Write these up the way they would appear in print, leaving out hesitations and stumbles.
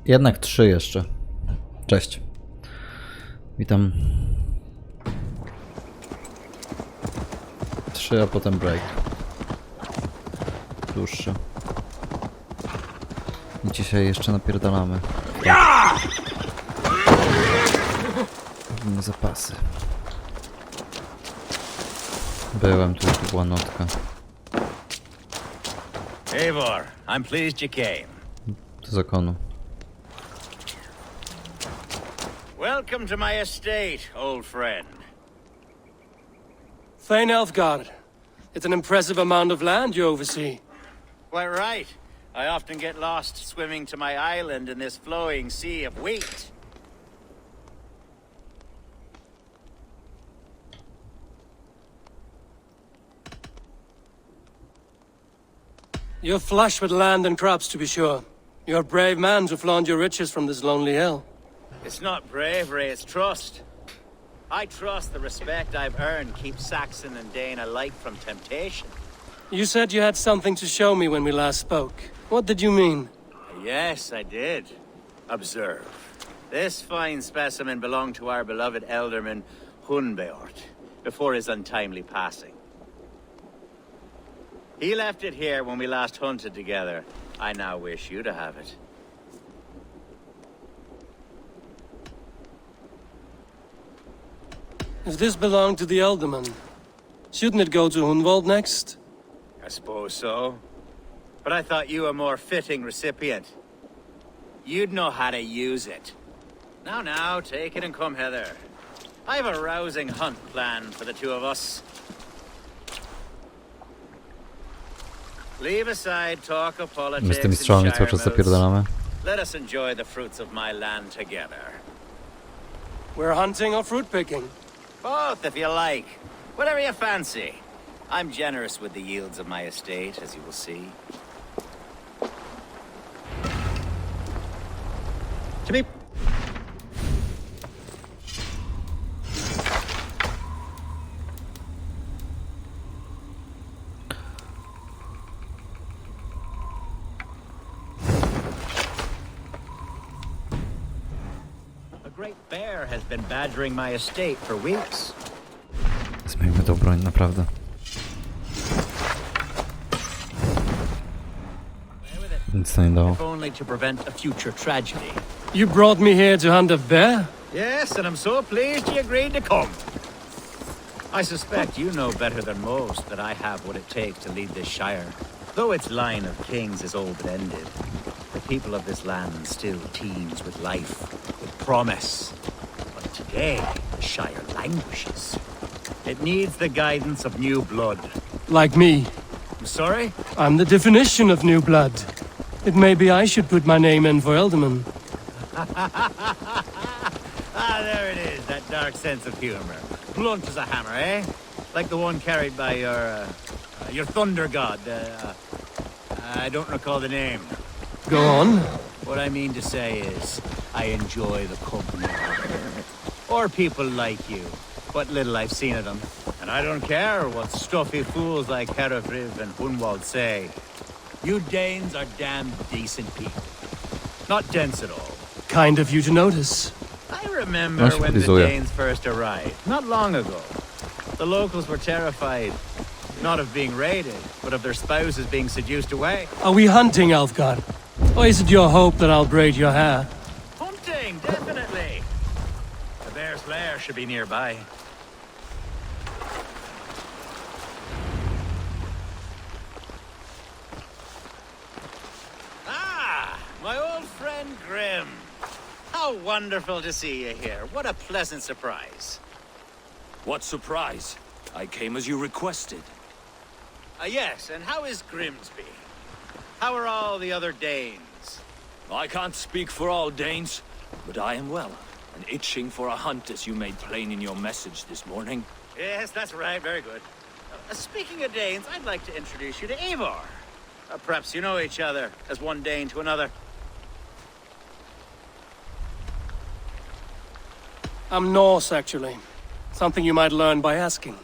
Jednak 3 jeszcze. Cześć. Witam. 3, a potem break. Dłuższy. I dzisiaj jeszcze napierdalamy. Pewne zapasy. Byłem tu, tu była notka. Eivor, I'm pleased you came. Do zakonu. Welcome to my estate, old friend. Thane Elfgard. It's an impressive amount of land you oversee. Quite right. I often get lost swimming to my island in this flowing sea of wheat. You're flush with land and crops, to be sure. You're a brave man to flaunt your riches from this lonely hill. It's not bravery, it's trust. I trust the respect I've earned keeps Saxon and Dane alike from temptation. You said you had something to show me when we last spoke. What did you mean? Yes, I did. Observe. This fine specimen belonged to our beloved elderman Hunbeort before his untimely passing. He left it here when we last hunted together. I now wish you to have it. If this belonged to the Elderman, shouldn't it go to Hunwald next? I suppose so. But I thought you a more fitting recipient. You'd know how to use it. Now, take it and come hither. I have a rousing hunt planned for the two of us. Leave aside talk of My politics z tymi and strzałami cały shire czas moves. zapierdalamy. Let us enjoy the fruits of my land together. We're hunting or fruit picking? Both, if you like. Whatever you fancy. I'm generous with the yields of my estate, as you will see. To be... A great bear has been badgering my estate for weeks. Zmieńmy tą broń, naprawdę. Nic to nie dało. If only to prevent a future tragedy. You brought me here to hunt a bear? Yes, and I'm so pleased you agreed to come. I suspect you know better than most that I have what it takes to lead this shire. Though its line of kings is old and ended, the people of this land still teems with life, with promise. But today, the shire languishes. It needs the guidance of new blood. Like me. I'm sorry? I'm the definition of new blood. It may be I should put my name in for Elderman. There it is, that dark sense of humor. Blunt as a hammer, eh? Like the one carried by your thunder god. I don't recall the name. Go on. What I mean to say is, I enjoy the company. Or people like you. What little I've seen of them. And I don't care what stuffy fools like Herefriv and Hunwald say. You Danes are damn decent people. Not dense at all. Kind of you to notice. I remember when the Pizzuję. Danes first arrived, not long ago. The locals were terrified, not of being raided, but of their spouses being seduced away. Are we hunting, Elfgard? Or is it your hope that I'll braid your hair? Hunting, definitely. The bear's lair should be nearby. Ah, my old friend Grim. How wonderful to see you here. What a pleasant surprise. What surprise? I came as you requested. Yes, and how is Grimsby? How are all the other Danes? I can't speak for all Danes, but I am well, and itching for a hunt as you made plain in your message this morning. Yes, that's right. Very good. Speaking of Danes, I'd like to introduce you to Eivor. Perhaps you know each other as one Dane to another. I'm Norse, actually. Something you might learn by asking.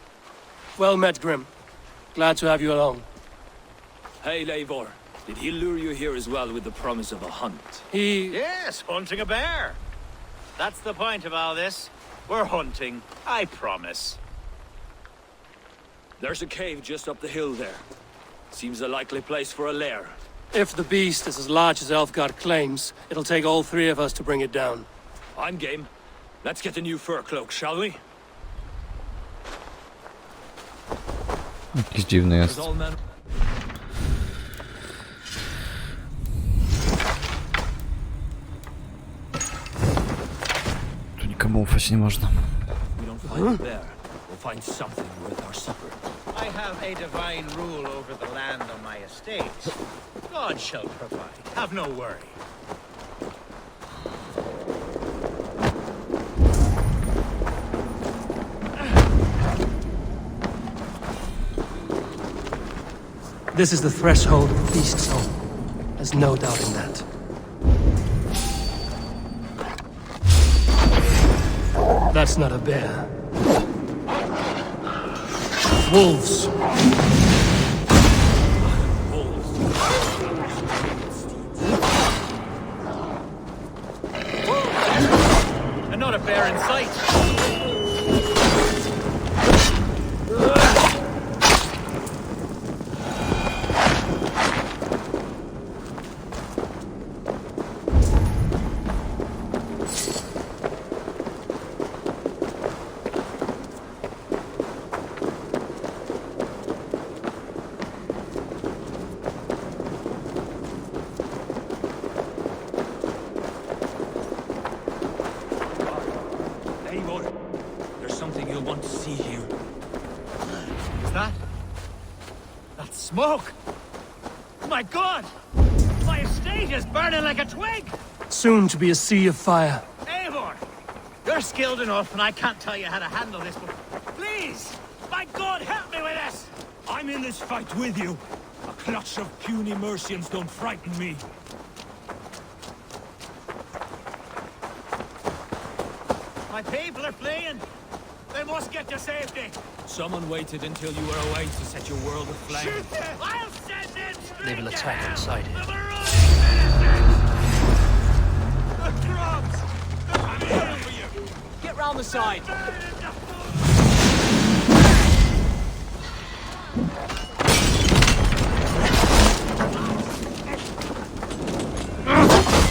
Well met, Grim. Glad to have you along. Hail, Eivor. Did he lure you here as well with the promise of a hunt? Yes, hunting a bear. That's the point of all this. We're hunting, I promise. There's a cave just up the hill there. Seems a likely place for a lair. If the beast is as large as Elfgard claims, it'll take all three of us to bring it down. I'm game. Let's get a new fur cloak, shall we? Jakiś dziwny jest. As all men... Tu nikomu ufać nie można. We don't find a bear. We'll find something worth our supper. I have a divine rule over the land on my estate. God shall provide. Have no worry. This is the threshold of the beast's home. There's no doubt in that. That's not a bear. Wolves. And not a bear in sight. There's something you'll want to see here. Is that? That's smoke! My God! My estate is burning like a twig! Soon to be a sea of fire. Eivor! You're skilled enough, and I can't tell you how to handle this, but please! My God, help me with this! I'm in this fight with you. A clutch of puny Mercians don't frighten me. My people are fleeing! They must get to safety! Someone waited until you were away to set your world aflame. Shoot them! I'll send them straight They will to attack hell. inside. The marauding ministers! The drums! I'm here for you! Get round the side.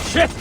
Shit!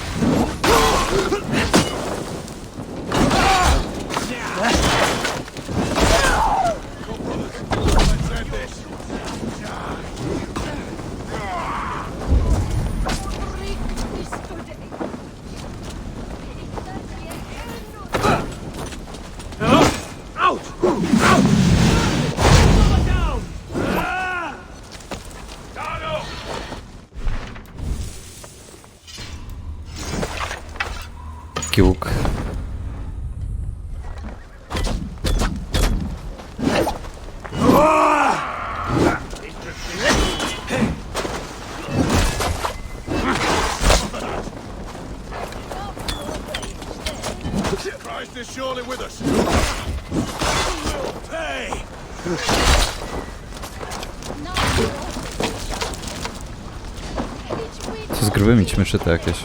Taki łuk. Christ is surely with us. Hey! Co z grubymi ćmyczy to jakieś?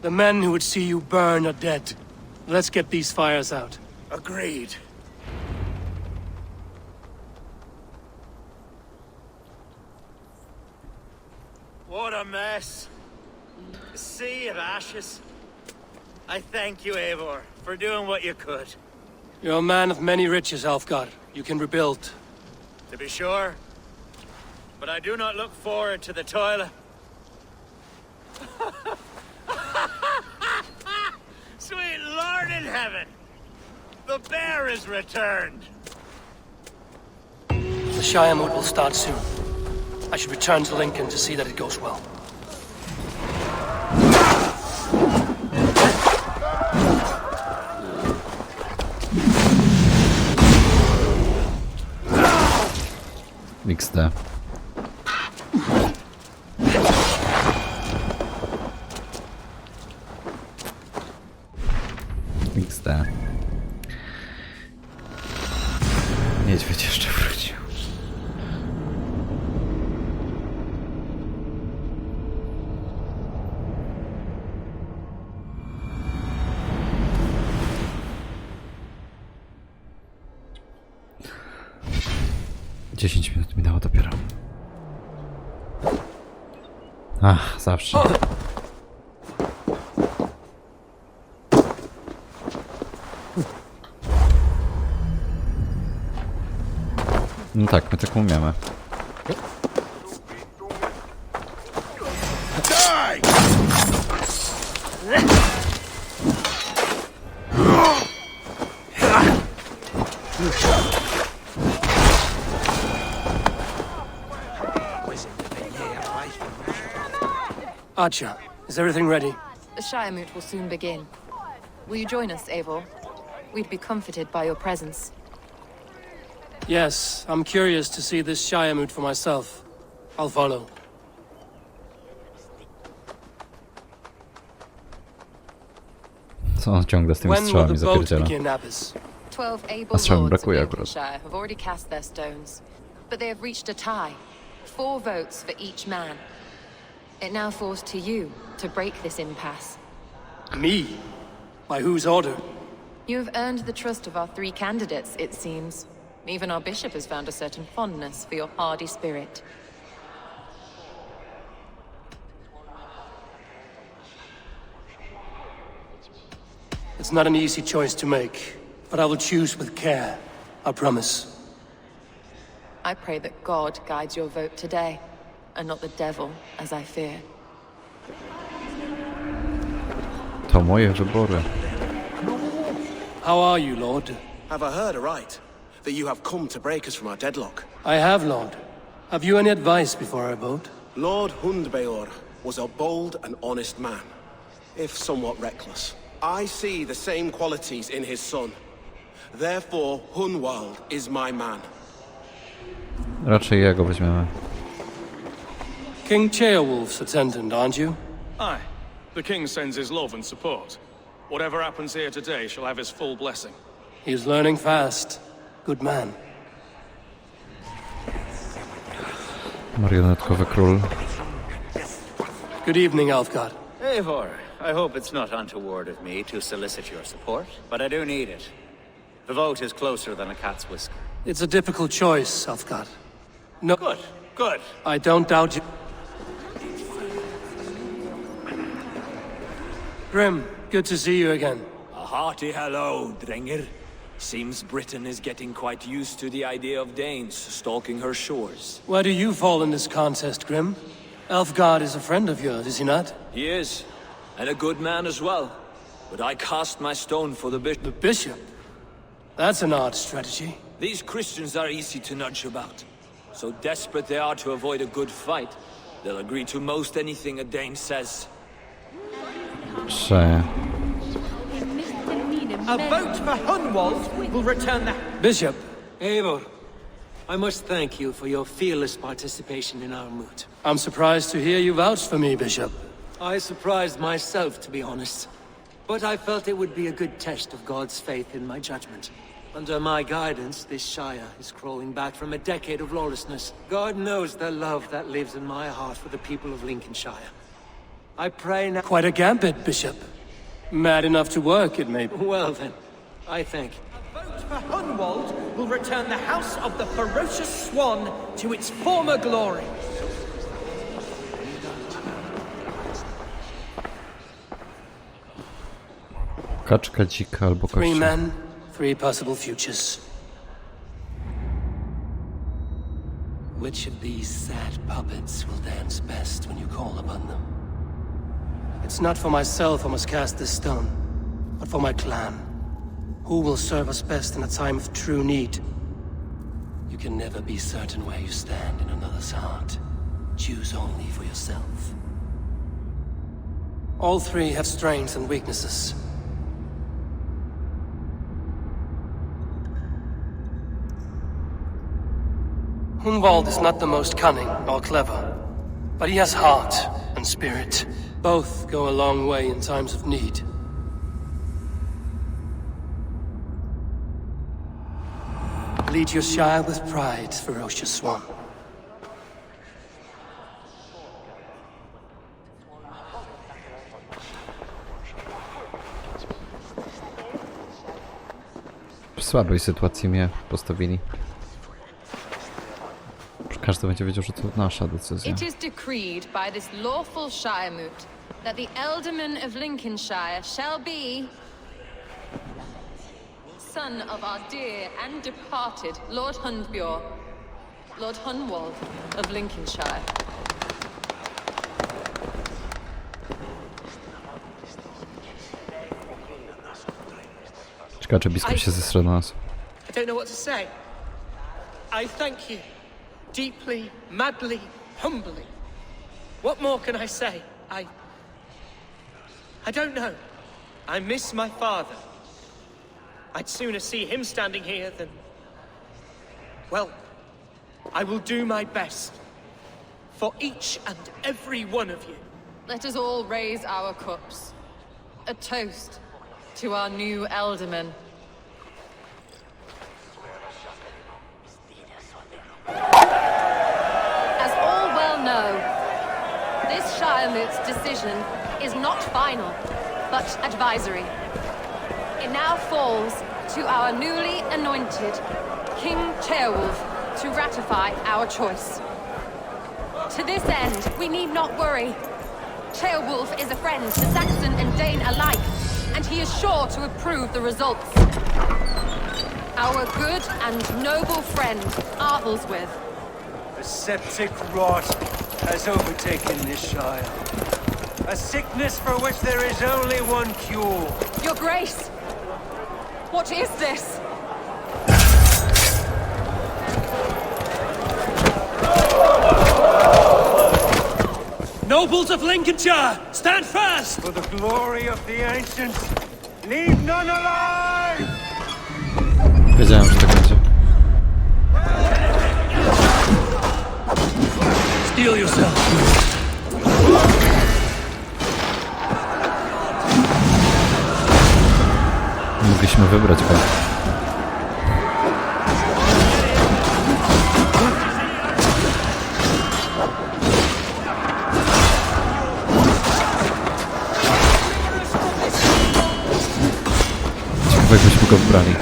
The men who would see you burn are dead. Let's get these fires out. Agreed. What a mess. A sea of ashes. I thank you, Eivor, for doing what you could. You're a man of many riches, Alfgard. You can rebuild. To be sure. But I do not look forward to the toil. Sweet Lord in heaven! The bear is returned! The Shire mood will start soon. I should return to Lincoln to see that it goes well. XD. Kurde. Niedźwiedź jeszcze wrócił. Dziesięć minut minęło dopiero. Ach, zawsze. No tak, my tak umiemy. Archer, is everything ready? The Shire moot will soon begin. Will you join us, Eivor? We'd be comforted by your presence. Yes, I'm curious to see this Shire moot for myself. I'll follow. Co on ciągle z tymi When will strzałami the boat zapierdziela? begin, Abbas? 12 able A strzał mi lords of brakuje akurat. Lincolnshire have already cast their stones, but they have reached a tie. 4 votes for each man. It now falls to you to break this impasse. Me? By whose order? You have earned the trust of our 3 candidates, it seems. Even our bishop has found a certain fondness for your hardy spirit. It's not an easy choice to make, but I will choose with care. I promise. I pray that God guides your vote today, and not the devil, as I fear. To moje wybory. How are you, Lord? Have I heard aright? That you have come to break us from our deadlock? I have, Lord. Have you any advice before I vote? Lord Hundbeor was a bold and honest man, if somewhat reckless. I see the same qualities in his son. Therefore, Hunwald is my man. Raczej jego weźmiemy. King Ceolwulf's attendant, aren't you? Aye. The king sends his love and support. Whatever happens here today shall have his full blessing. He's learning fast. Good man. Marionetkowy król. Good evening, Alfgard. Eivor, I hope it's not untoward of me to solicit your support, but I do need it. The vote is closer than a cat's whisker. It's a difficult choice, Alfgard. No, Good, good. I don't doubt you. Grim, good to see you again. A hearty hello, Drenger. Seems Britain is getting quite used to the idea of Danes stalking her shores. Where do you fall in this contest, Grim? Alfgard is a friend of yours, is he not? He is, and a good man as well. But I cast my stone for the bishop. The bishop? That's an odd strategy. These Christians are easy to nudge about. So desperate they are to avoid a good fight, they'll agree to most anything a Dane says. Czy... A vote for Hunwald will return the... Bishop, Eivor, I must thank you for your fearless participation in our moot. I'm surprised to hear you vouch for me, Bishop. I surprised myself, to be honest. But I felt it would be a good test of God's faith in my judgment. Under my guidance, this Shire is crawling back from a decade of lawlessness. God knows the love that lives in my heart for the people of Lincolnshire. I pray now... Quite a gambit, Bishop. Mad enough to work, it may be. Well then, I thank you. A vote for Hunwald will return the House of the Ferocious Swan to its former glory. Kaczka dzika albo 3 kościół. men, 3 possible futures. Which of these sad puppets will dance best when you call upon them? It's not for myself I must cast this stone, but for my clan. Who will serve us best in a time of true need? You can never be certain where you stand in another's heart. Choose only for yourself. All 3 have strengths and weaknesses. Hunwald is not the most cunning or clever, but he has heart and spirit. Both go a long way in times of need. Lead your shire with pride, ferocious swan. W słabej sytuacji mnie postawili. Każdy będzie wiedział, że to nasza decyzja. It is decreed by this lawful shire moot that the Alderman of Lincolnshire shall be son of our dear and departed Lord Hundbjorn, Lord Hunwald of Lincolnshire. Ciekawe, czy biskup się zesra do nas. I don't know what to say. I thank you. Deeply, madly, humbly. What more can I say? I don't know. I miss my father. I'd sooner see him standing here than... Well, I will do my best. For each and every one of you. Let us all raise our cups. A toast to our new Alderman. As all well know, this Shire Moot's decision is not final, but advisory. It now falls to our newly anointed King Ceolwulf to ratify our choice. To this end, we need not worry. Ceolwulf is a friend to Saxon and Dane alike, and he is sure to approve the results. Our good and noble friend, Arthelswith. The septic rot has overtaken this shire. A sickness for which there is only one cure. Your Grace! What is this? Nobles of Lincolnshire, stand fast! For the glory of the ancients, leave none alive! Wiedziałem, że tak będzie. Steel yourself. Mogliśmy wybrać go. Ciekawe, jakbyśmy go wybrali.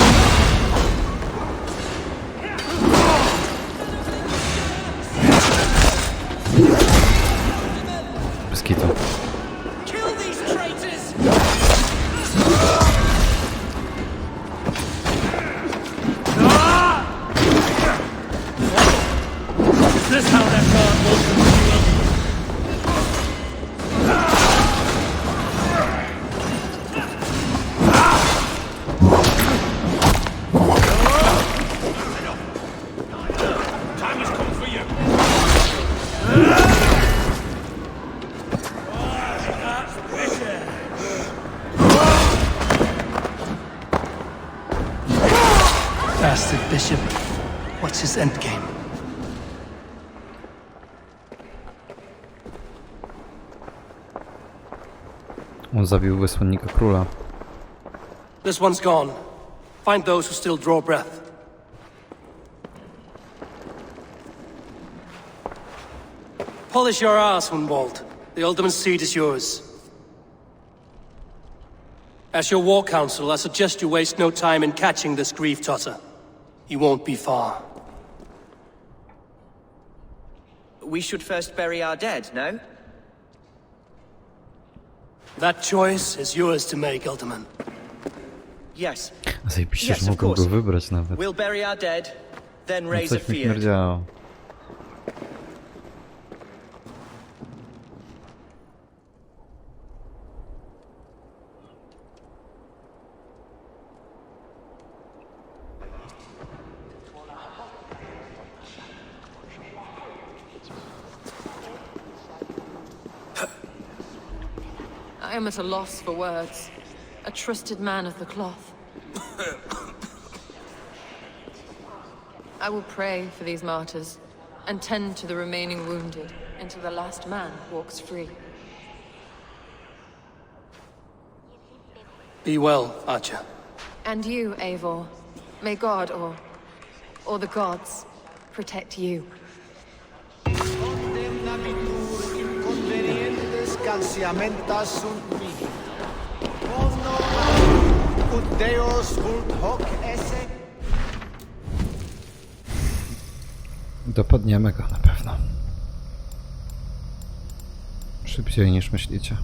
Bez kitu. Kill these traitors! Is this how that god welcomes you up? Time has come for you. Bastard bishop. What's his endgame? On zabił wysłannika króla. This one's gone. Find those who still draw breath. Polish your ass, Hunwald. The Alderman's seat is yours. As your war council, I suggest you waste no time in catching this grief totter. He won't be far. We should first bury our dead, no? That choice is yours to make, Alderman. Yes. Zajebiście, Yes, że of mogą course. go wybrać nawet. We'll bury our dead, then No raise a coś mi feud. śmierdziało. I am at a loss for words. A trusted man of the cloth. I will pray for these martyrs and tend to the remaining wounded until the last man walks free. Be well, Archer. And you, Eivor. May God, or or the gods protect you. Dopadniemy go na pewno. Szybciej niż myślicie.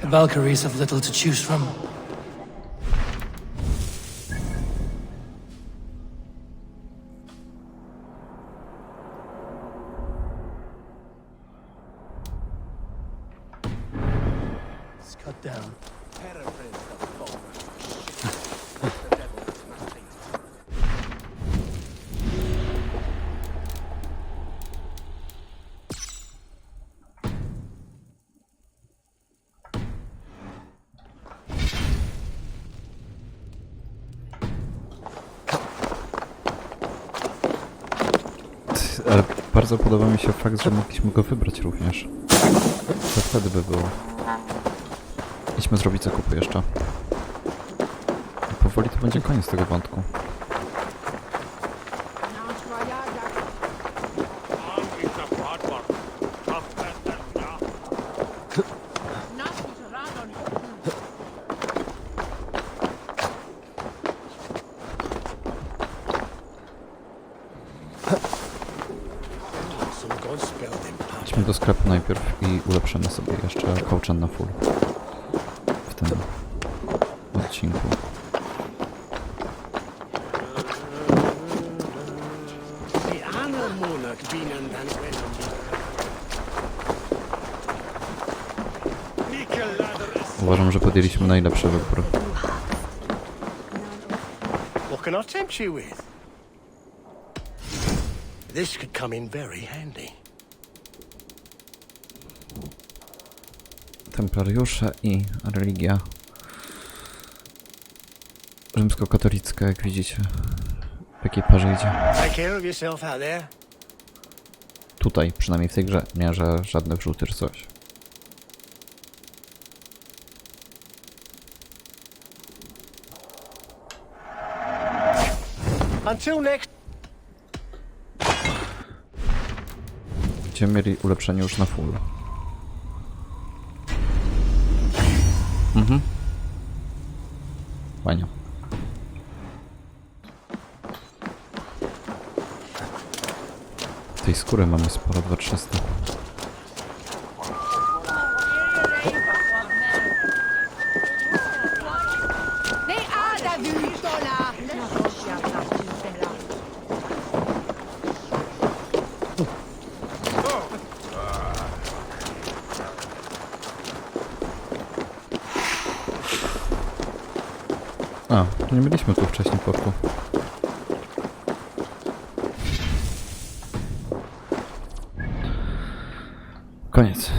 The Valkyries have little to choose from. It's cut down. Ale bardzo podoba mi się fakt, że mogliśmy go wybrać również. Co wtedy by było? Idźmy zrobić zakupy jeszcze. I powoli to będzie koniec tego wątku. Idźmy do sklepu najpierw i ulepszymy sobie jeszcze kołczan na full. W tym odcinku. Uważam, że podjęliśmy najlepszy wybór. What can I tempt you with? This could come in very handy. Templariusze i religia rzymskokatolicka, jak widzicie, w jakiej parze idzie. Take care of yourself out there. Tutaj, przynajmniej w tej grze, nie, że żadne wrzuty czy coś. Until next. Będziemy mieli ulepszenie już na full. Fajnie. Tej skóry mamy sporo, 2300. A, nie byliśmy tu wcześniej portu. Koniec.